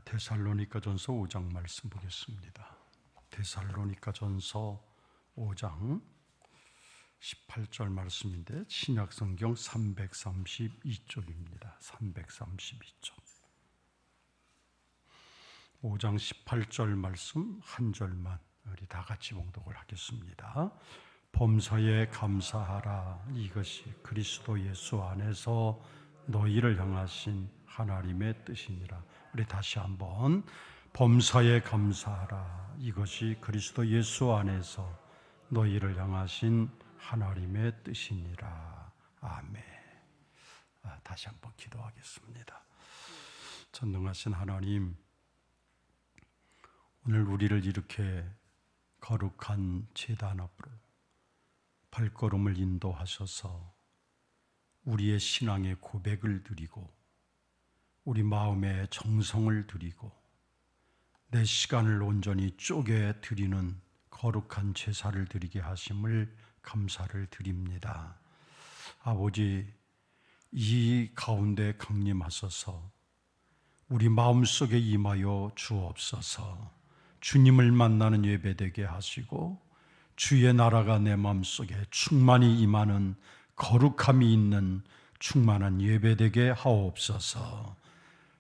데살로니가전서 5장 말씀 보겠습니다. 데살로니가전서 5장 18절 말씀인데 신약성경 332쪽입니다. 332쪽 5장 18절 말씀 한 절만 우리 다 같이 봉독을 하겠습니다. 범사에 감사하라. 이것이 그리스도 예수 안에서 너희를 향하신 하나님의 뜻이니라. 우리 다시 한번 범사에 감사하라. 이것이 그리스도 예수 안에서 너희를 향하신 하나님의 뜻이니라. 아멘. 다시 한번 기도하겠습니다. 전능하신 하나님, 오늘 우리를 이렇게 거룩한 제단 앞으로 발걸음을 인도하셔서 우리의 신앙의 고백을 드리고 우리 마음의 정성을 드리고 내 시간을 온전히 쪼개 드리는 거룩한 제사를 드리게 하심을 감사를 드립니다. 아버지, 이 가운데 강림하소서 우리 마음속에 임하여 주옵소서. 주님을 만나는 예배되게 하시고 주의 나라가 내 마음속에 충만히 임하는 거룩함이 있는 충만한 예배되게 하옵소서.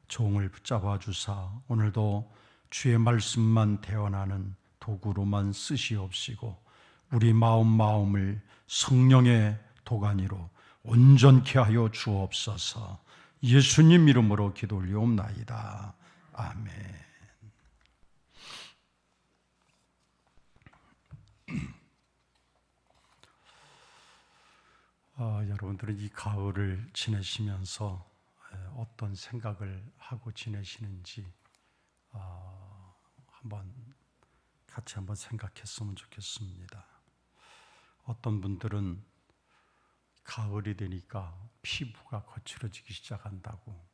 종을 붙잡아 주사 오늘도 주의 말씀만 대언하는 도구로만 쓰시옵시고 우리 마음을 성령의 도가니로 온전케 하여 주옵소서. 예수님 이름으로 기도 올리옵나이다. 아멘. 여러분들은 이 가을을 지내시면서 어떤 생각을 하고 지내시는지 같이 한번 생각했으면 좋겠습니다. 어떤 분들은 가을이 되니까 피부가 거칠어지기 시작한다고,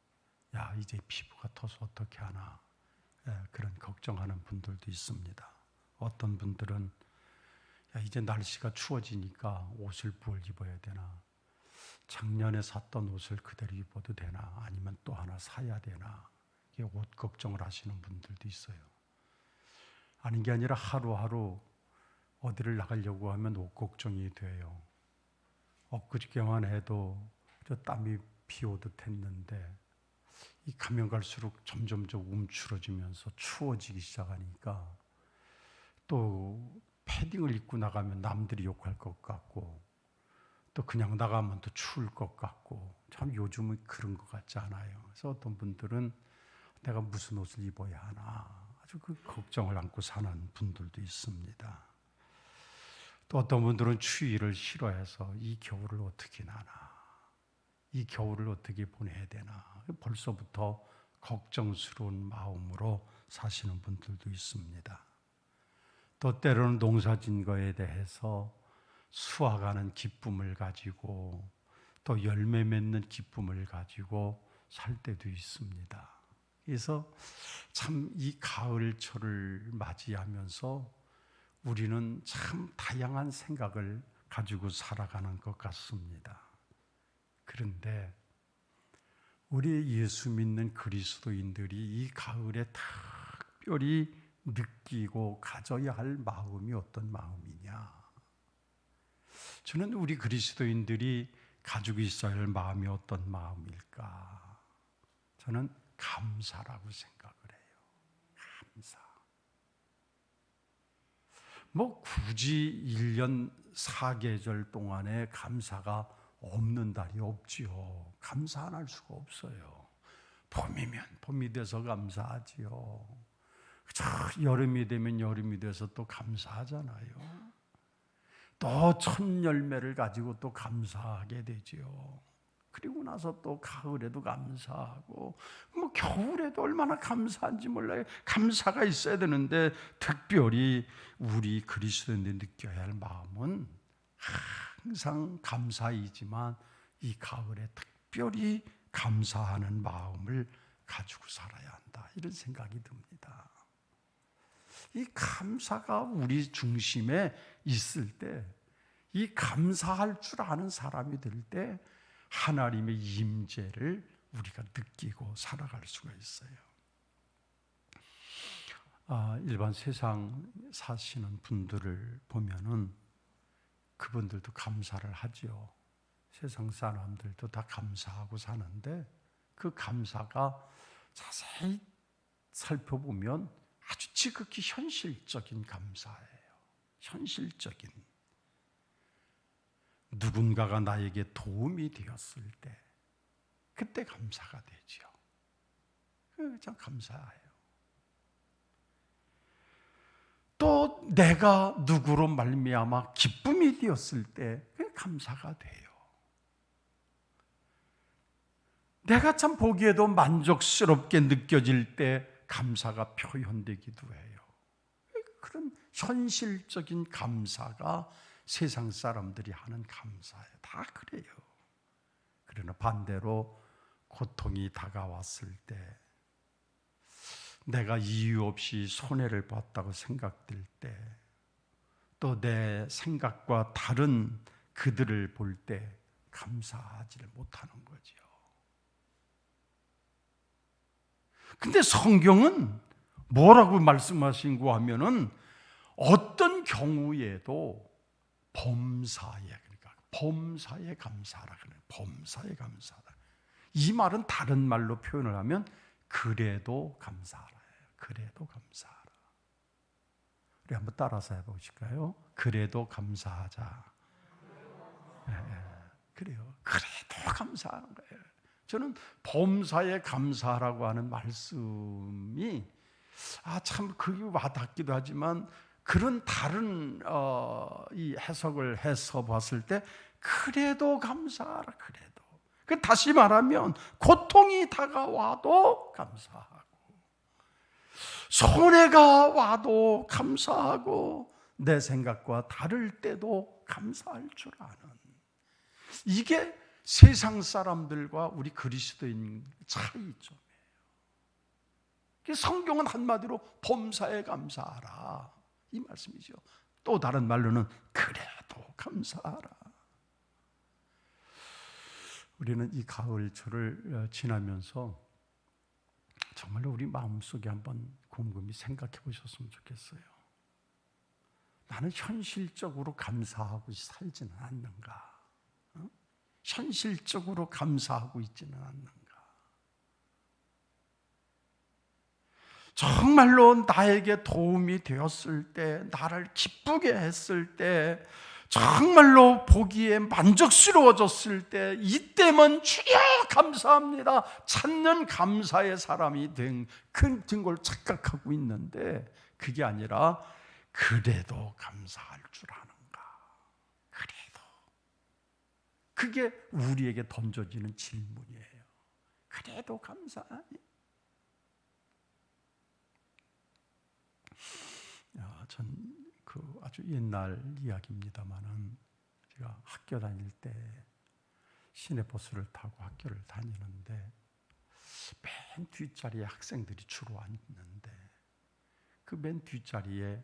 이제 피부가 터서 어떻게 하나, 그런 걱정하는 분들도 있습니다. 어떤 분들은 이제 날씨가 추워지니까 옷을 뭘 입어야 되나, 작년에 샀던 옷을 그대로 입어도 되나, 아니면 또 하나 사야 되나, 옷 걱정을 하시는 분들도 있어요. 아닌 게 아니라 하루하루 어디를 나가려고 하면 옷 걱정이 돼요. 엊그저께만 해도 저 땀이 비오듯 했는데 이 가면 갈수록 점점 움츠러지면서 추워지기 시작하니까 또 패딩을 입고 나가면 남들이 욕할 것 같고 또 그냥 나가면 또 추울 것 같고, 참 요즘은 그런 것 같지 않아요. 그래서 어떤 분들은 내가 무슨 옷을 입어야 하나 아주 그 걱정을 안고 사는 분들도 있습니다. 또 어떤 분들은 추위를 싫어해서 이 겨울을 어떻게 나나, 이 겨울을 어떻게 보내야 되나, 벌써부터 걱정스러운 마음으로 사시는 분들도 있습니다. 또 때로는 농사진 거에 대해서 수확하는 기쁨을 가지고 또 열매 맺는 기쁨을 가지고 살 때도 있습니다. 그래서 참 이 가을철을 맞이하면서 우리는 참 다양한 생각을 가지고 살아가는 것 같습니다. 그런데 우리 예수 믿는 그리스도인들이 이 가을에 특별히 느끼고 가져야 할 마음이 어떤 마음이냐? 저는 우리 그리스도인들이 가지고 있어야 할 마음이 어떤 마음일까? 저는 감사라고 생각을 해요. 감사. 굳이 1년 4계절 동안에 감사가 없는 달이 없지요. 감사 안 할 수가 없어요. 봄이면 봄이 돼서 감사하지요. 여름이 되면 여름이 돼서 또 감사하잖아요. 또 첫 열매를 가지고 또 감사하게 되지요. 그리고 나서 또 가을에도 감사하고 겨울에도 얼마나 감사한지 몰라요. 감사가 있어야 되는데 특별히 우리 그리스도인들이 느껴야 할 마음은 항상 감사이지만 이 가을에 특별히 감사하는 마음을 가지고 살아야 한다, 이런 생각이 듭니다. 이 감사가 우리 중심에 있을 때, 이 감사할 줄 아는 사람이 될 때 하나님의 임재를 우리가 느끼고 살아갈 수가 있어요. 일반 세상 사시는 분들을 보면은 그분들도 감사를 하죠. 세상 사람들도 다 감사하고 사는데 그 감사가 자세히 살펴보면 아주 지극히 현실적인 감사예요. 현실적인. 누군가가 나에게 도움이 되었을 때 그때 감사가 되죠. 참 감사해요. 또 내가 누구로 말미암아 기쁨이 되었을 때 감사가 돼요. 내가 참 보기에도 만족스럽게 느껴질 때 감사가 표현되기도 해요. 그런 현실적인 감사가 세상 사람들이 하는 감사예요. 다 그래요. 그러나 반대로 고통이 다가왔을 때, 내가 이유 없이 손해를 봤다고 생각될 때, 또 내 생각과 다른 그들을 볼 때 감사하지를 못하는 거죠. 근데 성경은 뭐라고 말씀하신고 하면은 어떤 경우에도 범사에, 그러니까 범사에 감사하라 그래요. 범사에 감사하라. 이 말은 다른 말로 표현을 하면 그래도 감사하라. 그래도 감사하라. 우리 한번 따라서 해보실까요? 그래도 감사하자. 그래요. 그래도 감사하는 거예요. 저는 범사에 감사하라고 하는 말씀이 참 그게 와닿기도 하지만 그런 다른 이 해석을 해서 봤을 때 그래도 감사하라. 그래도. 다시 말하면 고통이 다가와도 감사하고 손해가 와도 감사하고 내 생각과 다를 때도 감사할 줄 아는, 이게 세상 사람들과 우리 그리스도인 차이점이에요. 성경은 한마디로 범사에 감사하라 이 말씀이죠. 또 다른 말로는 그래도 감사하라. 우리는 이 가을철을 지나면서 정말로 우리 마음속에 한번 곰곰이 생각해 보셨으면 좋겠어요. 나는 현실적으로 감사하고 살지는 않는가? 현실적으로 감사하고 있지는 않는가? 정말로 나에게 도움이 되었을 때, 나를 기쁘게 했을 때, 정말로 보기에 만족스러워졌을 때, 이때만 주여 감사합니다 찾는 감사의 사람이 된 걸 착각하고 있는데, 그게 아니라 그래도 감사할 줄 아는가? 그래도. 그게 우리에게 던져지는 질문이에요. 그래도 감사하니? 전 그 아주 옛날 이야기입니다만은, 제가 학교 다닐 때 시내버스를 타고 학교를 다니는데 맨 뒷자리에 학생들이 주로 앉는데, 그 맨 뒷자리에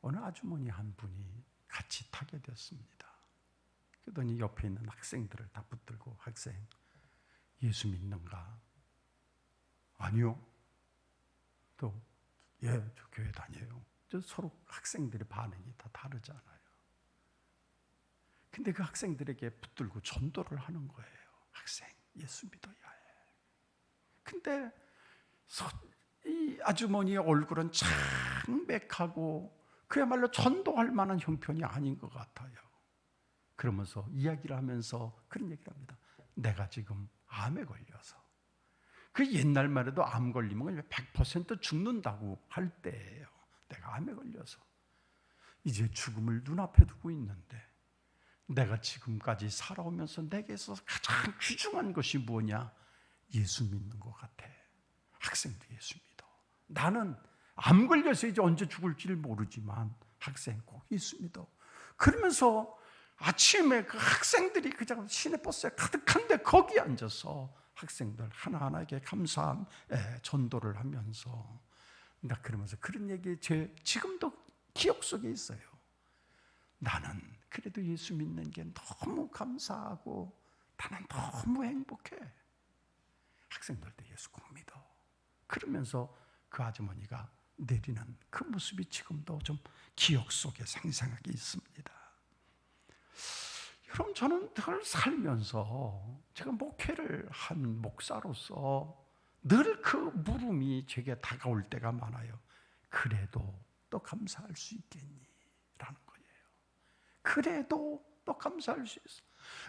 어느 아주머니 한 분이 같이 타게 됐습니다. 그러더니 옆에 있는 학생들을 다 붙들고, 학생 예수 믿는가? 아니요. 또 예, 저 교회 다녀요. 서로 학생들의 반응이 다 다르잖아요. 근데 그 학생들에게 붙들고 전도를 하는 거예요. 학생 예수 믿어야 해. 근데 이 아주머니의 얼굴은 창백하고 그야말로 전도할 만한 형편이 아닌 것 같아요. 그러면서 이야기를 하면서 그런 얘기를 합니다. 내가 지금 암에 걸려서, 그 옛날 말에도 암 걸리면 100% 죽는다고 할 때예요. 내가 암에 걸려서 이제 죽음을 눈앞에 두고 있는데, 내가 지금까지 살아오면서 내게 있어서 가장 귀중한 것이 뭐냐? 예수 믿는 것 같아. 학생도 예수 믿어. 나는 암 걸려서 이제 언제 죽을지를 모르지만 학생 꼭 예수 믿어. 그러면서 아침에 그 학생들이 그냥 시내버스에 가득한데 거기 앉아서 학생들 하나하나에게 감사한 전도를 하면서, 나 그러면서 그런 얘기 지금도 기억 속에 있어요. 나는 그래도 예수 믿는 게 너무 감사하고 나는 너무 행복해. 학생들도 예수 꼭 믿어. 그러면서 그 아주머니가 내리는 그 모습이 지금도 좀 기억 속에 생생하게 있습니다. 여러분, 저는 늘 살면서 제가 목회를 한 목사로서 늘 그 물음이 제게 다가올 때가 많아요. 그래도 또 감사할 수 있겠니? 라는 거예요. 그래도 또 감사할 수 있어.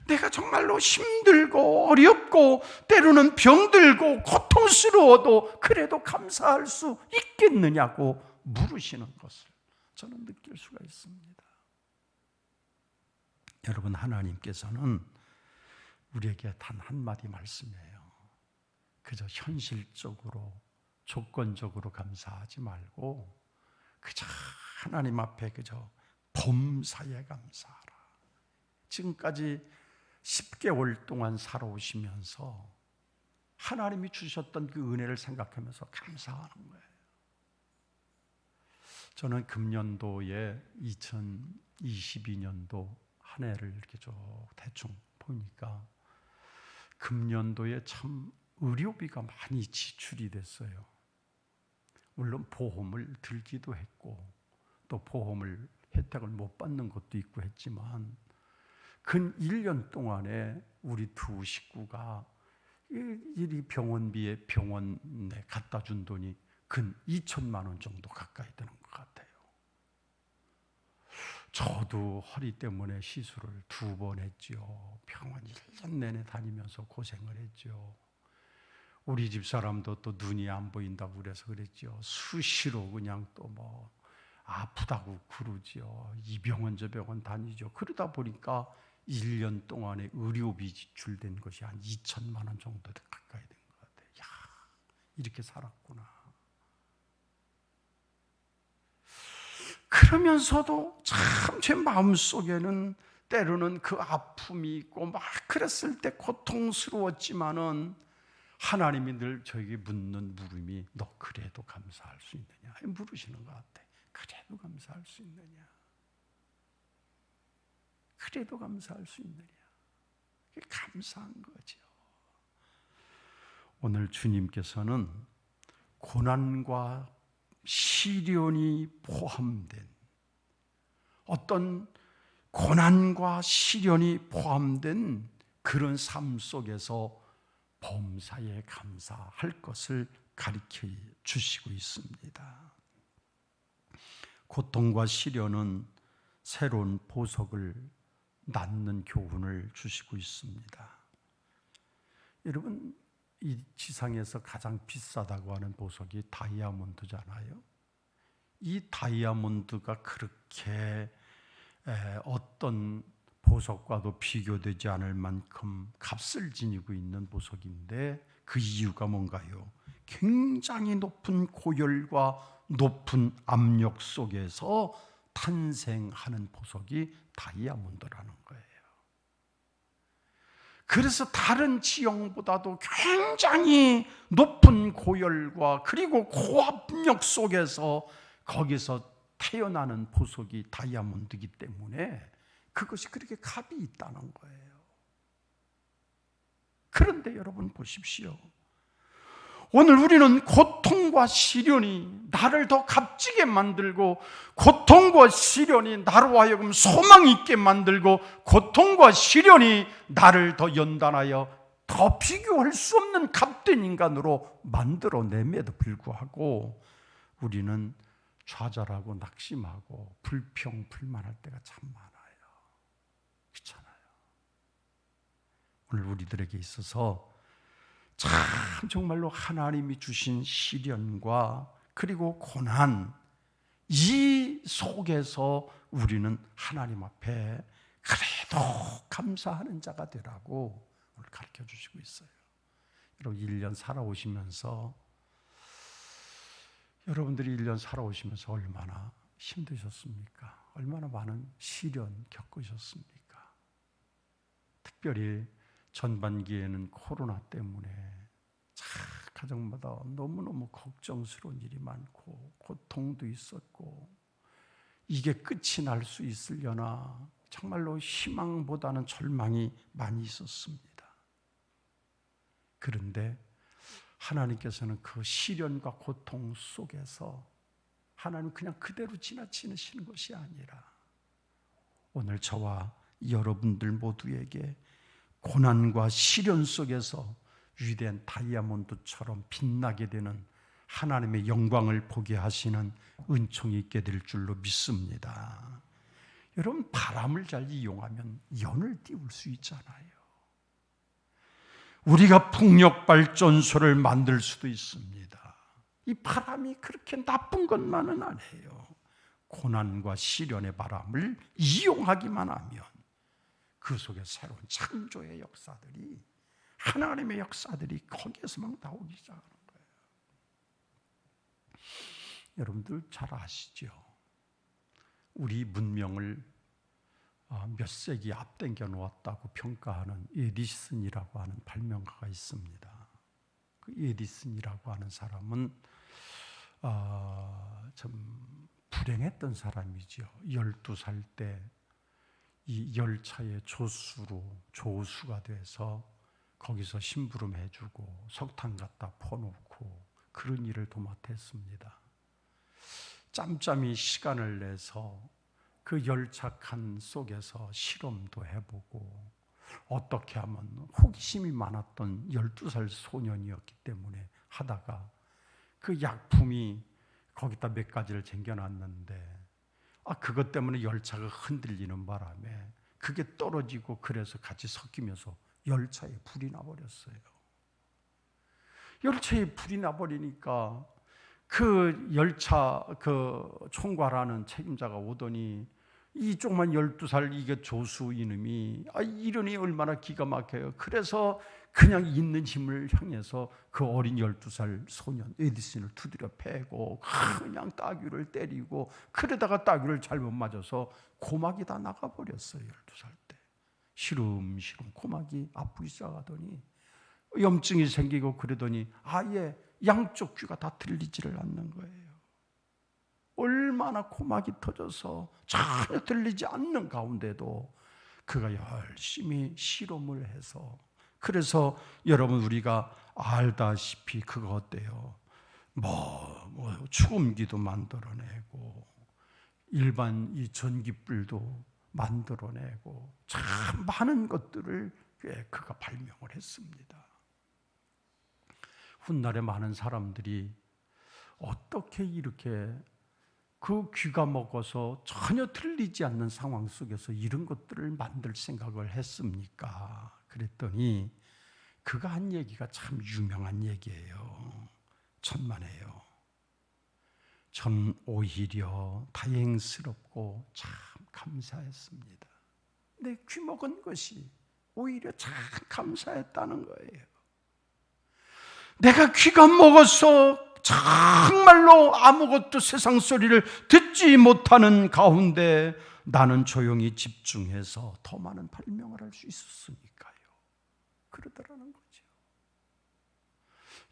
내가 정말로 힘들고 어렵고 때로는 병들고 고통스러워도 그래도 감사할 수 있겠느냐고 물으시는 것을 저는 느낄 수가 있습니다. 여러분, 하나님께서는 우리에게 단 한마디 말씀이에요. 그저 현실적으로 조건적으로 감사하지 말고 그저 하나님 앞에 그저 범사에 감사하라. 지금까지 10개월 동안 살아오시면서 하나님이 주셨던 그 은혜를 생각하면서 감사하는 거예요. 저는 금년도에 2022년도 한 해를 이렇게 쭉 대충 보니까 금년도에 참 의료비가 많이 지출이 됐어요. 물론 보험을 들기도 했고 또 보험을 혜택을 못 받는 것도 있고 했지만 근 1년 동안에 우리 두 식구가 이 병원비에 병원에 갖다 준 돈이 근 2천만 원 정도 가까이 되는 것 같아요. 저도 허리 때문에 시술을 2번 했죠. 병원 1년 내내 다니면서 고생을 했죠. 우리 집 사람도 또 눈이 안 보인다고 그래서 그랬죠. 수시로 그냥 또 뭐 아프다고 그러죠. 이 병원 저 병원 다니죠. 그러다 보니까 1년 동안에 의료비 지출된 것이 한 2천만 원 정도 가까이 된 것 같아요. 야, 이렇게 살았구나. 그러면서도 참 제 마음속에는 때로는 그 아픔이 있고 막 그랬을 때 고통스러웠지만은 하나님이 늘 저에게 묻는 물음이 너 그래도 감사할 수 있느냐 물으시는 것 같아. 그래도 감사할 수 있느냐? 그래도 감사할 수 있느냐? 그게 감사한 거죠. 오늘 주님께서는 고난과 시련이 포함된 어떤 고난과 시련이 포함된 그런 삶 속에서 범사에 감사할 것을 가르쳐 주시고 있습니다. 고통과 시련은 새로운 보석을 낳는 교훈을 주시고 있습니다. 여러분, 이 지상에서 가장 비싸다고 하는 보석이 다이아몬드잖아요. 이 다이아몬드가 그렇게 어떤 보석과도 비교되지 않을 만큼 값을 지니고 있는 보석인데 그 이유가 뭔가요? 굉장히 높은 고열과 높은 압력 속에서 탄생하는 보석이 다이아몬드라는 거예요. 그래서 다른 지형보다도 굉장히 높은 고열과 그리고 고압력 속에서 거기서 태어나는 보석이 다이아몬드이기 때문에 그것이 그렇게 값이 있다는 거예요. 그런데 여러분 보십시오. 오늘 우리는 고통과 시련이 나를 더 값지게 만들고 고통과 시련이 나로 하여금 소망 있게 만들고 고통과 시련이 나를 더 연단하여 더 비교할 수 없는 값된 인간으로 만들어냄에도 불구하고 우리는 좌절하고 낙심하고 불평, 불만할 때가 참 많아요. 그렇잖아요. 오늘 우리들에게 있어서 참 정말로 하나님이 주신 시련과 그리고 고난 이 속에서 우리는 하나님 앞에 그래도 감사하는 자가 되라고 오늘 가르쳐 주시고 있어요. 여러분 1년 살아오시면서 여러분들이 1년 살아오시면서 얼마나 힘드셨습니까? 얼마나 많은 시련 겪으셨습니까? 특별히 전반기에는 코로나 때문에 가정마다 너무너무 걱정스러운 일이 많고 고통도 있었고 이게 끝이 날 수 있으려나 정말로 희망보다는 절망이 많이 있었습니다. 그런데 하나님께서는 그 시련과 고통 속에서 하나님 그냥 그대로 지나치시는 것이 아니라 오늘 저와 여러분들 모두에게 고난과 시련 속에서 위대한 다이아몬드처럼 빛나게 되는 하나님의 영광을 보게 하시는 은총이 있게 될 줄로 믿습니다. 여러분, 바람을 잘 이용하면 연을 띄울 수 있잖아요. 우리가 풍력발전소를 만들 수도 있습니다. 이 바람이 그렇게 나쁜 것만은 아니에요. 고난과 시련의 바람을 이용하기만 하면 그 속에 새로운 창조의 역사들이, 하나님의 역사들이 거기에서 막 나오기 시작하는 거예요. 여러분들 잘 아시죠? 우리 문명을 몇 세기 앞당겨 놓았다고 평가하는 에디슨이라고 하는 발명가가 있습니다. 그 에디슨이라고 하는 사람은 참 불행했던 사람이죠. 12살 때 이 열차의 조수가 돼서 거기서 심부름 해주고 석탄 갖다 퍼놓고 그런 일을 도맡았습니다. 짬짬이 시간을 내서 그 열차 칸 속에서 실험도 해보고, 어떻게 하면, 호기심이 많았던 12살 소년이었기 때문에 하다가 그 약품이 거기다 몇 가지를 쟁겨놨는데 그것 때문에 열차가 흔들리는 바람에 그게 떨어지고, 그래서 같이 섞이면서 열차에 불이 나버렸어요. 열차에 불이 나버리니까 그 열차 그 총괄하는 책임자가 오더니 이 조그만 12살 이게 조수 이놈이 이러니 얼마나 기가 막혀요. 그래서 그냥 있는 힘을 향해서 그 어린 12살 소년 에디슨을 두드려 패고 그냥 따귀를 때리고, 그러다가 따귀를 잘못 맞아서 고막이 다 나가버렸어요. 12살 때 시름시름 고막이 아프기 시작하더니 염증이 생기고, 그러더니 아예 양쪽 귀가 다 들리지를 않는 거예요. 얼마나 고막이 터져서 전혀 들리지 않는 가운데도 그가 열심히 실험을 해서, 그래서 여러분 우리가 알다시피 그거 어때요? 축음기도 만들어내고 일반 이 전기불도 만들어내고 참 많은 것들을 그가 발명을 했습니다. 훗날에 많은 사람들이 어떻게 이렇게 그 귀가 먹어서 전혀 들리지 않는 상황 속에서 이런 것들을 만들 생각을 했습니까? 그랬더니 그가 한 얘기가 참 유명한 얘기예요. 천만에요. 전 오히려 다행스럽고 참 감사했습니다. 내 귀 먹은 것이 오히려 참 감사했다는 거예요. 내가 귀가 먹어서 정말로 아무것도 세상 소리를 듣지 못하는 가운데 나는 조용히 집중해서 더 많은 발명을 할 수 있었으니까요. 그러더라는 거죠.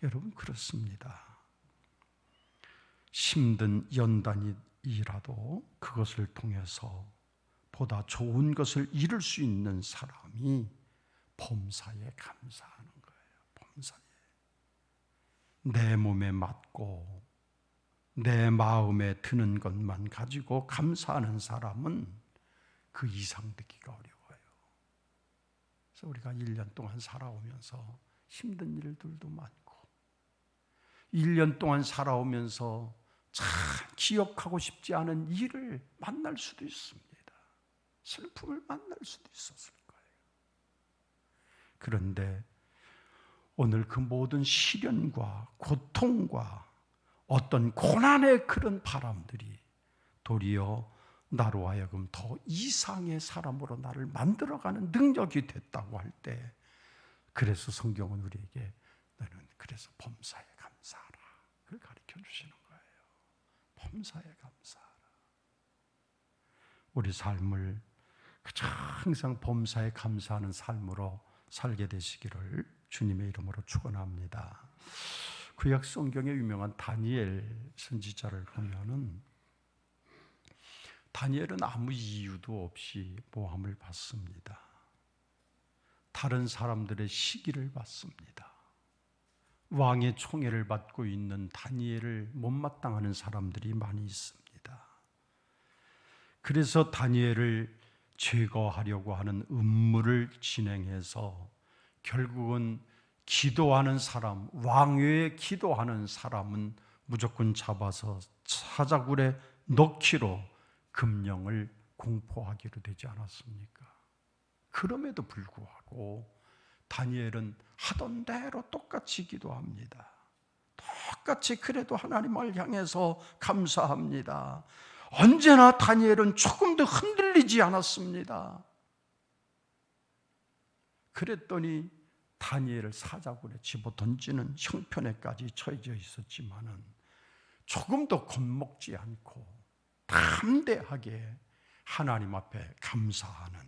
여러분, 그렇습니다. 힘든 연단이라도 그것을 통해서 보다 좋은 것을 이룰 수 있는 사람이 범사에 감사하는 거예요. 범사에. 내 몸에 맞고 내 마음에 드는 것만 가지고 감사하는 사람은 그 이상 듣기가 어려워요. 그래서 우리가 1년 동안 살아오면서 힘든 일들도 많고, 1년 동안 살아오면서 참 기억하고 싶지 않은 일을 만날 수도 있습니다. 슬픔을 만날 수도 있었을 거예요. 그런데 오늘 그 모든 시련과 고통과 어떤 고난의 그런 바람들이 도리어 나로 하여금 더 이상의 사람으로 나를 만들어가는 능력이 됐다고 할 때, 그래서 성경은 우리에게 너는 그래서 범사에 감사하라, 그걸 가르쳐 주시는 거예요. 범사에 감사하라. 우리 삶을 항상 범사에 감사하는 삶으로 살게 되시기를 주님의 이름으로 축원합니다. 구약 성경의 유명한 다니엘 선지자를 보면은 다니엘은 아무 이유도 없이 모함을 받습니다. 다른 사람들의 시기를 받습니다. 왕의 총애를 받고 있는 다니엘을 못마땅하는 사람들이 많이 있습니다. 그래서 다니엘을 제거하려고 하는 음모를 진행해서 결국은 기도하는 사람, 왕위에 기도하는 사람은 무조건 잡아서 사자굴에 넣기로 금령을 공포하기로 되지 않았습니까? 그럼에도 불구하고 다니엘은 하던 대로 똑같이 기도합니다. 똑같이 그래도 하나님을 향해서 감사합니다. 언제나 다니엘은 조금도 흔들리지 않았습니다. 그랬더니 다니엘을 사자굴에 집어던지는 형편에까지 처해져 있었지만은 조금도 겁먹지 않고 담대하게 하나님 앞에 감사하는,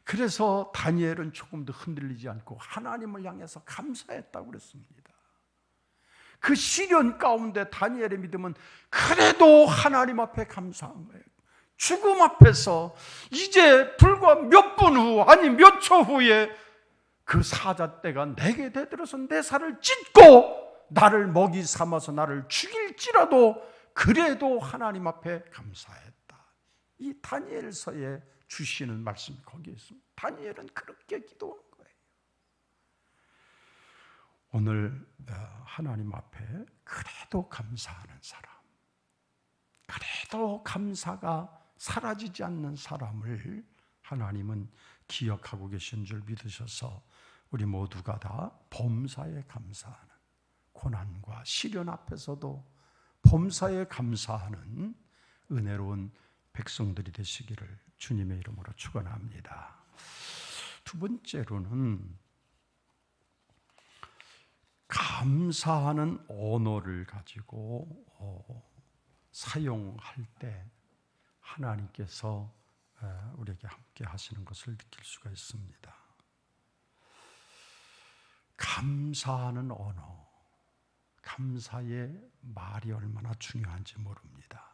그래서 다니엘은 조금도 흔들리지 않고 하나님을 향해서 감사했다고 그랬습니다. 그 시련 가운데 다니엘의 믿음은 그래도 하나님 앞에 감사한 거예요. 죽음 앞에서 이제 불과 몇 분 후, 아니 몇 초 후에 그 사자떼가 내게 대들어서 내 살을 찢고 나를 먹이 삼아서 나를 죽일지라도 그래도 하나님 앞에 감사했다. 이 다니엘서에 주시는 말씀이 거기에 있습니다. 다니엘은 그렇게 기도한 거예요. 오늘 하나님 앞에 그래도 감사하는 사람, 그래도 감사가 사라지지 않는 사람을 하나님은 기억하고 계신 줄 믿으셔서 우리 모두가 다 범사에 감사하는, 고난과 시련 앞에서도 범사에 감사하는 은혜로운 백성들이 되시기를 주님의 이름으로 축원합니다. 두 번째로는 감사하는 언어를 가지고 사용할 때 하나님께서 우리에게 함께 하시는 것을 느낄 수가 있습니다. 감사하는 언어, 감사의 말이 얼마나 중요한지 모릅니다.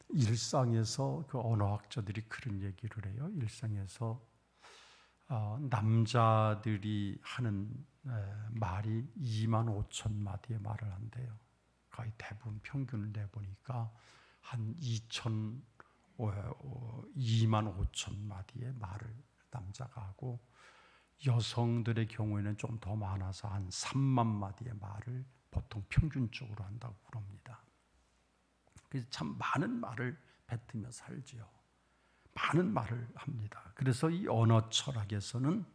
일상에서 그 언어학자들이 그런 얘기를 해요. 일상에서 남자들이 하는 말이 25,000마디의 말을 한대요. 거의 대부분 평균을 내보니까 한 25,000마디의 말을 남자가 하고, 여성들의 경우에는 좀 더 많아서 한 3만 마디의 말을 보통 평균적으로 한다고 그럽니다. 그래서 참 많은 말을 뱉으며 살지요. 많은 말을 합니다. 그래서 이 언어 철학에서는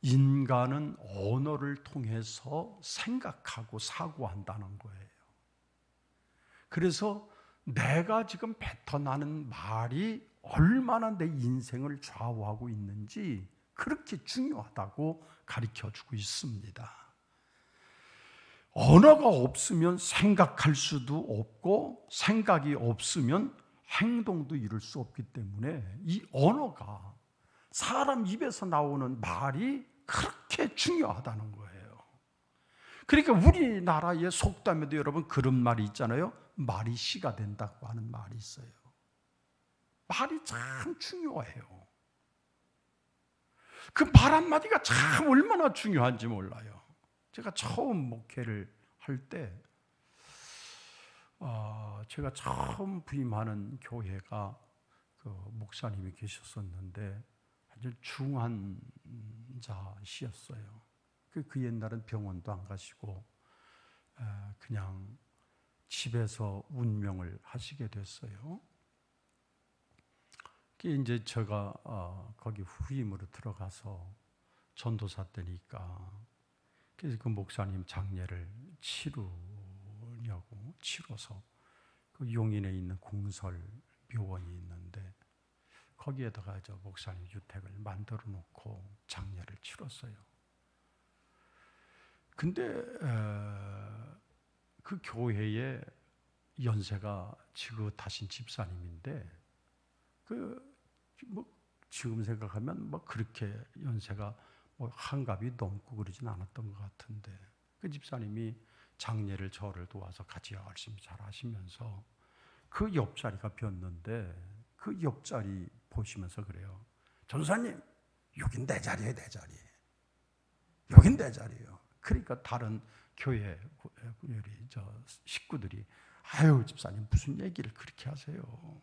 인간은 언어를 통해서 생각하고 사고한다는 거예요. 그래서 내가 지금 뱉어나는 말이 얼마나 내 인생을 좌우하고 있는지 그렇게 중요하다고 가르쳐주고 있습니다. 언어가 없으면 생각할 수도 없고, 생각이 없으면 행동도 이룰 수 없기 때문에 이 언어가, 사람 입에서 나오는 말이 그렇게 중요하다는 거예요. 그러니까 우리나라의 속담에도 여러분 그런 말이 있잖아요. 말이 씨가 된다고 하는 말이 있어요. 말이 참 중요해요. 그 말 한마디가 참 얼마나 중요한지 몰라요. 제가 처음 목회를 할 때 제가 처음 부임하는 교회가 그 목사님이 계셨었는데 아주 중환자시였어요. 그 옛날엔 병원도 안 가시고 그냥 집에서 운명을 하시게 됐어요. 이제 제가 거기 후임으로 들어가서 전도사 때니까, 그래서 그 목사님 장례를 치러서 그 용인에 있는 공설 묘원이 있는데 거기에다가 저 목사님 주택을 만들어 놓고 장례를 치렀어요. 근데 그 교회에 연세가 지긋하신 집사님인데 지금 생각하면 그렇게 연세가 한갑이 넘고 그러진 않았던 것 같은데, 그 집사님이 장례를 저를 도와서 같이 열심히 잘 하시면서 그 옆자리가 비었는데 그 옆자리 보시면서 그래요. 전도사님, 여긴 내 자리예요, 내 자리. 여긴 내 자리예요. 그러니까 다른 교회 식구들이 아유 집사님 무슨 얘기를 그렇게 하세요?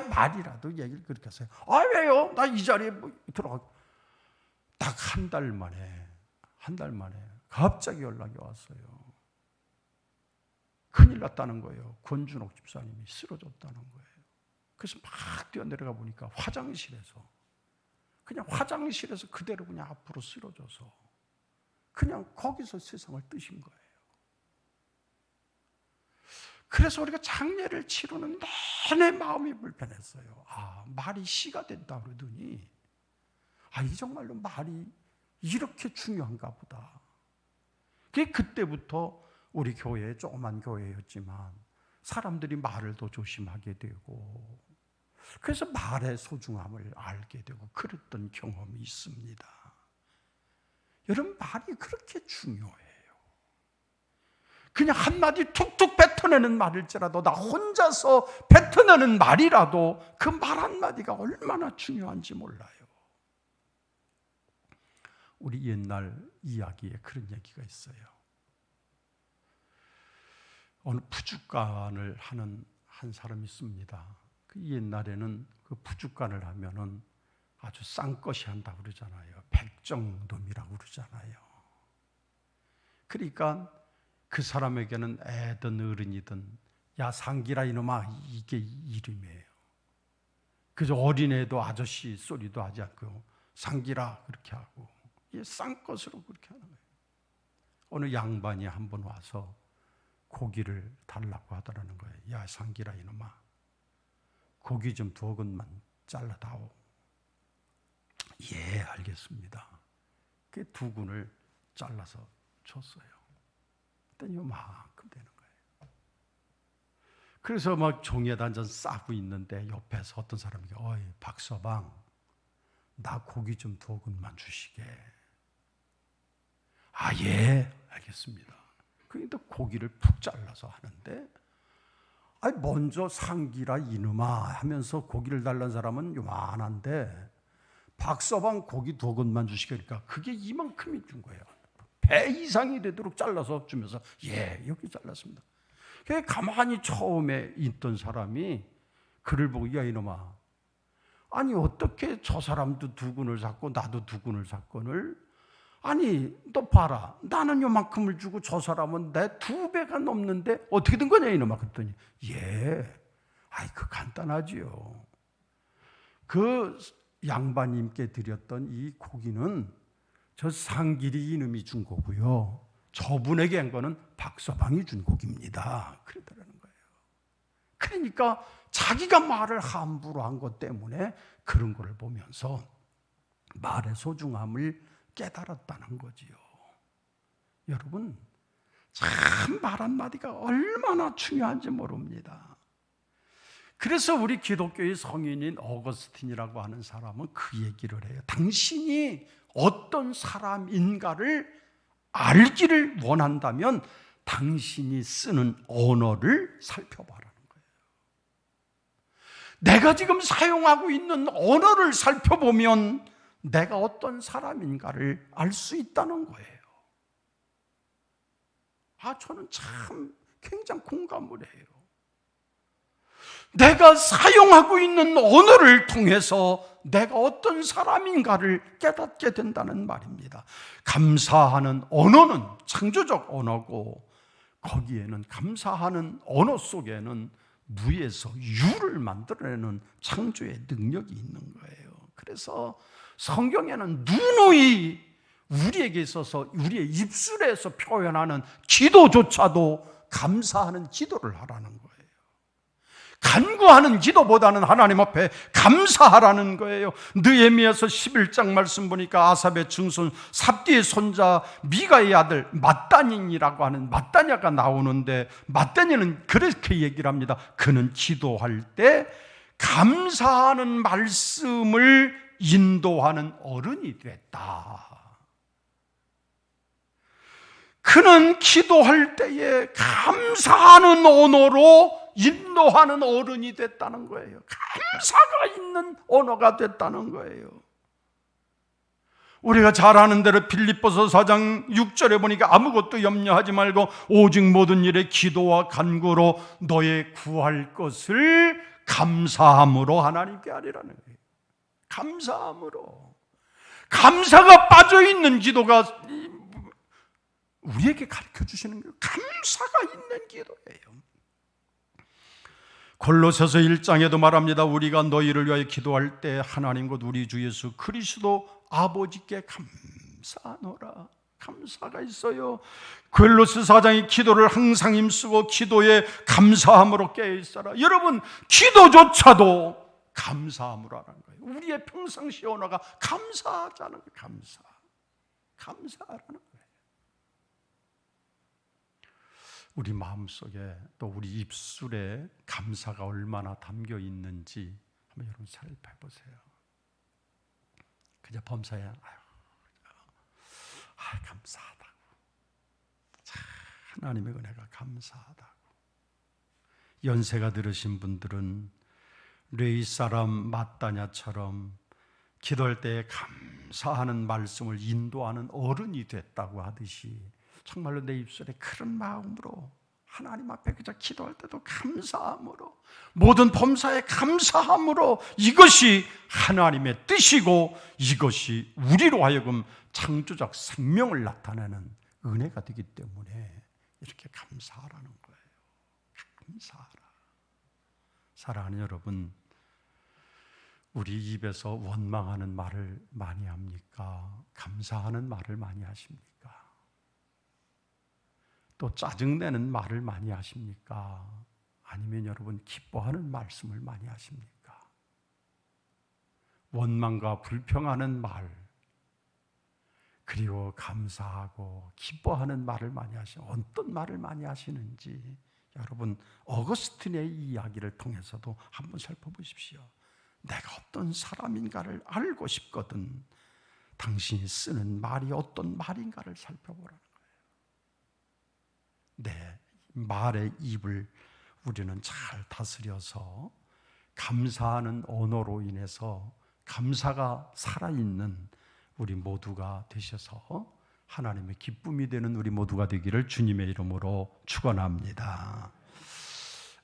말이라도 얘기를 그렇게 하세요. 왜요? 나 이 자리에 들어가. 딱 한 달 만에 갑자기 연락이 왔어요. 큰일 났다는 거예요. 권준옥 집사님이 쓰러졌다는 거예요. 그래서 막 뛰어내려가 보니까 화장실에서 그대로 그냥 앞으로 쓰러져서 그냥 거기서 세상을 뜨신 거예요. 그래서 우리가 장례를 치르는 내내 마음이 불편했어요. 말이 씨가 된다 그러더니 이 정말로 말이 이렇게 중요한가 보다. 그때부터 우리 교회 조그만 교회였지만 사람들이 말을 더 조심하게 되고 그래서 말의 소중함을 알게 되고 그랬던 경험이 있습니다. 여러분 말이 그렇게 중요해요. 그냥 한마디 툭툭 뱉어내는 말일지라도 나 혼자서 뱉어내는 말이라도 그 말 한마디가 얼마나 중요한지 몰라요. 우리 옛날 이야기에 그런 얘기가 있어요. 어느 부죽간을 하는 한 사람이 있습니다. 그 옛날에는 그 부죽간을 하면은 아주 싼것이 한다고 그러잖아요. 백정돔이라고 그러잖아요. 그러니까 그 사람에게는 애든 어른이든 야 상기라 이놈아 이게 이름이에요. 그저 어린애도 아저씨 소리도 하지 않고 상기라 그렇게 하고 이게 싼 것으로 그렇게 하는 거예요. 어느 양반이 한 번 와서 고기를 달라고 하더라는 거예요. 야 상기라 이놈아 고기 좀 2근만 잘라다오. 예 알겠습니다. 그 2근을 잘라서 줬어요. 그랬더니 요만큼 되는 거예요. 그래서 막 종이에다 한잔 싸고 있는데 옆에서 어떤 사람이 어이 박서방 나 고기 좀 2근만 주시게. 예 알겠습니다. 그러니까 고기를 푹 잘라서 하는데 먼저 상기라 이놈아 하면서 고기를 달란 사람은 요만한데 박서방 고기 2근만 주시게 그러니까 그게 이만큼이 준 거예요. 배 이상이 되도록 잘라서 주면서 예 여기 잘랐습니다. 가만히 처음에 있던 사람이 그를 보고 야 이놈아 어떻게 저 사람도 2근을 샀고 나도 2근을 샀건을 너 봐라 나는 요만큼을 주고 저 사람은 내 2배가 넘는데 어떻게 된 거냐 이놈아. 그랬더니 그 간단하지요. 그 양반님께 드렸던 이 고기는 저 상길이 이놈이 준 거고요. 저분에게 한 거는 박서방이 준 고기입니다. 그러더라는 거예요. 그러니까 자기가 말을 함부로 한 것 때문에 그런 걸 보면서 말의 소중함을 깨달았다는 거지요. 여러분 참 말 한마디가 얼마나 중요한지 모릅니다. 그래서 우리 기독교의 성인인 어거스틴이라고 하는 사람은 그 얘기를 해요. 당신이 어떤 사람인가를 알기를 원한다면 당신이 쓰는 언어를 살펴봐라는 거예요. 내가 지금 사용하고 있는 언어를 살펴보면 내가 어떤 사람인가를 알 수 있다는 거예요. 저는 참 굉장히 공감을 해요. 내가 사용하고 있는 언어를 통해서 내가 어떤 사람인가를 깨닫게 된다는 말입니다. 감사하는 언어는 창조적 언어고 거기에는 감사하는 언어 속에는 무에서 유를 만들어내는 창조의 능력이 있는 거예요. 그래서 성경에는 누누이 우리에게 있어서 우리의 입술에서 표현하는 기도조차도 감사하는 기도를 하라는 거예요. 간구하는 기도보다는 하나님 앞에 감사하라는 거예요. 느헤미야서 11장 말씀 보니까 아삽의 증손 삽디의 손자 미가의 아들 mat단이라고 하는 mat단야가 나오는데 mat단야는 그렇게 얘기를 합니다. 그는 기도할 때 감사하는 말씀을 인도하는 어른이 됐다. 그는 기도할 때에 감사하는 언어로 인도하는 어른이 됐다는 거예요. 감사가 있는 언어가 됐다는 거예요. 우리가 잘 아는 대로 빌립보서 4장 6절에 보니까 아무것도 염려하지 말고 오직 모든 일에 기도와 간구로 너의 구할 것을 감사함으로 하나님께 하리라는 거예요. 감사함으로. 감사가 빠져있는 기도가 우리에게 가르쳐 주시는 거예요. 감사가 있는 기도예요. 골로새서 1장에도 말합니다. 우리가 너희를 위하여 기도할 때 하나님 곧 우리 주 예수 그리스도 아버지께 감사하노라. 감사가 있어요. 골로새 4장의 기도를 항상 힘쓰고 기도에 감사함으로 깨어있어라. 여러분, 기도조차도 감사함으로 하는 거예요. 우리의 평상시 언어가 감사하자는 거예요. 감사하라는 거예요. 우리 마음속에 또 우리 입술에 감사가 얼마나 담겨 있는지 한번 여러분 살펴보세요. 그저 범사에 감사하다고, 하나님의 은혜가 감사하다고. 연세가 들으신 분들은 레위 사람 마따냐처럼 기도할 때 감사하는 말씀을 인도하는 어른이 됐다고 하듯이 정말로 내 입술에 그런 마음으로 하나님 앞에 그저 기도할 때도 감사함으로, 모든 범사에 감사함으로, 이것이 하나님의 뜻이고 이것이 우리로 하여금 창조적 생명을 나타내는 은혜가 되기 때문에 이렇게 감사하라는 거예요. 감사하라. 사랑하는 여러분, 우리 입에서 원망하는 말을 많이 합니까? 감사하는 말을 많이 하십니까? 또 짜증내는 말을 많이 하십니까? 아니면 여러분 기뻐하는 말씀을 많이 하십니까? 원망과 불평하는 말, 그리고 감사하고 기뻐하는 말을 많이 하시는, 어떤 말을 많이 하시는지 여러분 어거스틴의 이야기를 통해서도 한번 살펴보십시오. 내가 어떤 사람인가를 알고 싶거든 당신이 쓰는 말이 어떤 말인가를 살펴보라는 거예요. 내 말의 입을 우리는 잘 다스려서 감사하는 언어로 인해서 감사가 살아있는 우리 모두가 되셔서 하나님의 기쁨이 되는 우리 모두가 되기를 주님의 이름으로 축원합니다.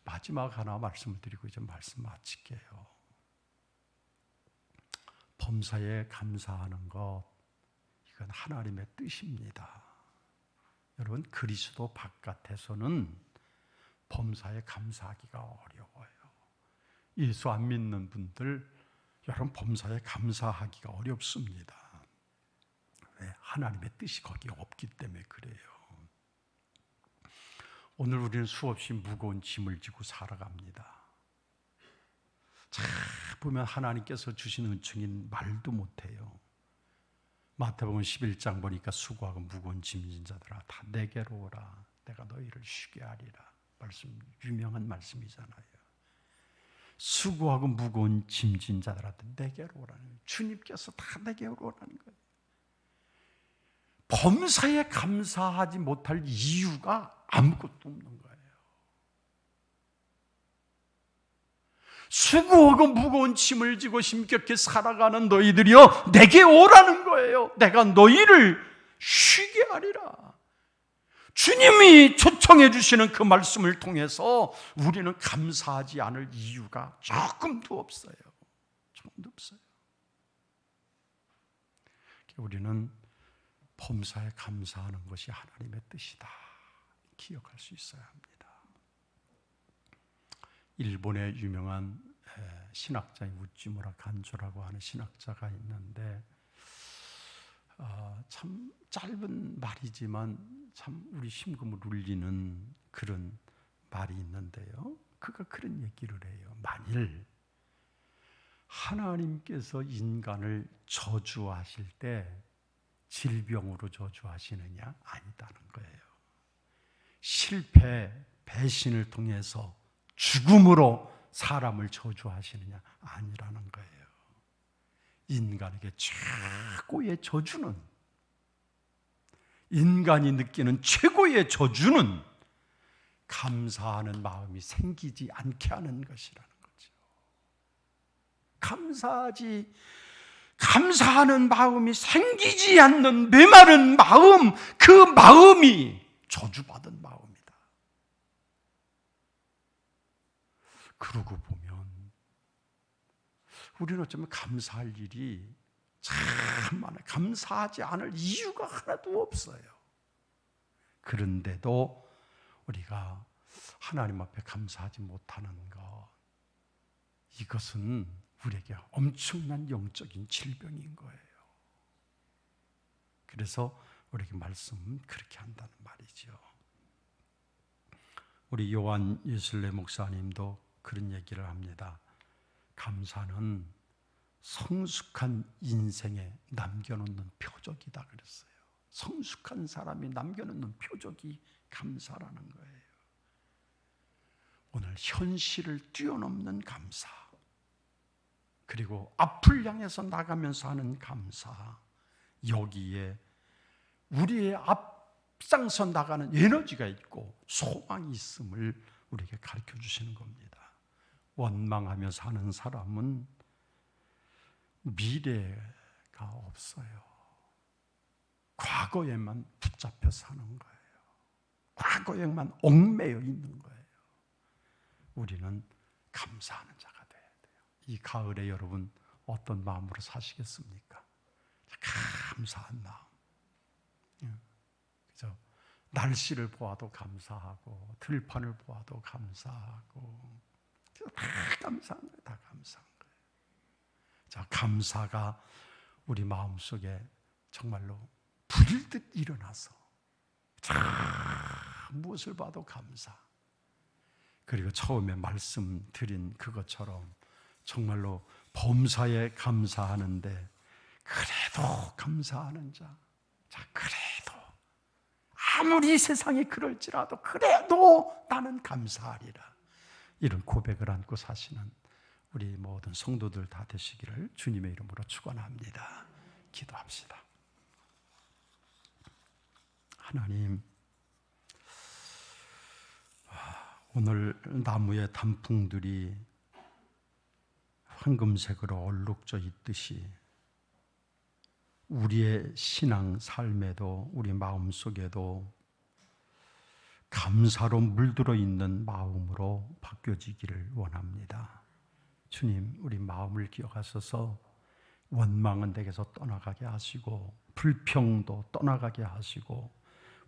마지막 하나 말씀을 드리고 이제 말씀 마칠게요. 범사에 감사하는 것, 이건 하나님의 뜻입니다. 여러분, 그리스도 바깥에서는 범사에 감사하기가 어려워요. 예수 안 믿는 분들, 여러분 범사에 감사하기가 어렵습니다. 왜? 하나님의 뜻이 거기에 없기 때문에 그래요. 오늘 우리는 수없이 무거운 짐을 지고 살아갑니다. 잘 보면 하나님께서 주신 은총인 말도 못해요. 마태복음 11장 보니까 수고하고 무거운 짐진 자들아 다 내게로 오라, 내가 너희를 쉬게 하리라. 말씀, 유명한 말씀이잖아요. 수고하고 무거운 짐진 자들한테 내게로 오라는 거예요. 주님께서 다 내게로 오라는 거예요. 범사에 감사하지 못할 이유가 아무것도 없는 거예요. 수고하고 무거운 짐을 지고 힘겹게 살아가는 너희들이여 내게 오라는 거예요. 내가 너희를 쉬게 하리라. 주님이 초청해 주시는 그 말씀을 통해서 우리는 감사하지 않을 이유가 조금도 없어요. 조금도 없어요. 우리는 범사에 감사하는 것이 하나님의 뜻이다 기억할 수 있어야 합니다. 일본의 유명한 신학자인 우찌무라 간조라고 하는 신학자가 있는데 참 짧은 말이지만 참 우리 심금을 울리는 그런 말이 있는데요. 그가 그런 얘기를 해요. 만일 하나님께서 인간을 저주하실 때 질병으로 저주하시느냐? 아니다는 거예요. 실패, 배신을 통해서 죽음으로 사람을 저주하시느냐? 아니라는 거예요. 인간에게 최고의 저주는, 인간이 느끼는 최고의 저주는 감사하는 마음이 생기지 않게 하는 것이라는 거죠. 감사하지, 감사하는 마음이 생기지 않는 메마른 마음, 그 마음이 저주받은 마음이다. 그러고 보면 우리는 어쩌면 감사할 일이 참 많아요. 감사하지 않을 이유가 하나도 없어요. 그런데도 우리가 하나님 앞에 감사하지 못하는 것, 이것은 우리에게 엄청난 영적인 질병인 거예요. 그래서 우리에게 말씀은 그렇게 한다는 말이죠. 우리 요한 예술래 목사님도 그런 얘기를 합니다. 감사는 성숙한 인생에 남겨놓는 표적이다 그랬어요. 성숙한 사람이 남겨놓는 표적이 감사라는 거예요. 오늘 현실을 뛰어넘는 감사, 그리고 앞을 향해서 나가면서 하는 감사, 여기에 우리의 앞장서 나가는 에너지가 있고 소망이 있음을 우리에게 가르쳐 주시는 겁니다. 원망하며 사는 사람은 미래가 없어요. 과거에만 붙잡혀 사는 거예요. 과거에만 얽매여 있는 거예요. 우리는 감사하는 자가 돼야 돼요. 이 가을에 여러분 어떤 마음으로 사시겠습니까? 감사한 마음. 그죠? 날씨를 보아도 감사하고 들판을 보아도 감사하고 다 감사한 거예요. 다 감사한 거예요. 자, 감사가 우리 마음속에 정말로 불듯 일어나서 무엇을 봐도 감사. 그리고 처음에 말씀드린 그것처럼 정말로 범사에 감사하는데 그래도 감사하는 자, 그래도 아무리 세상이 그럴지라도 그래도 나는 감사하리라. 이런 고백을 안고 사시는 우리 모든 성도들 다 되시기를 주님의 이름으로 축원합니다. 기도합시다. 하나님, 오늘 나무의 단풍들이 황금색으로 얼룩져 있듯이 우리의 신앙 삶에도 우리 마음속에도 감사로 물들어 있는 마음으로 바뀌어지기를 원합니다. 주님, 우리 마음을 기억하셔서 원망은 내게서 떠나가게 하시고 불평도 떠나가게 하시고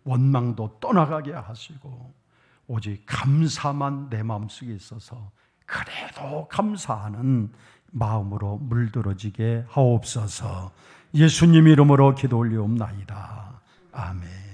원망도 떠나가게 하시고 오직 감사만 내 마음속에 있어서 그래도 감사하는 마음으로 물들어지게 하옵소서. 예수님 이름으로 기도 올리옵나이다. 아멘.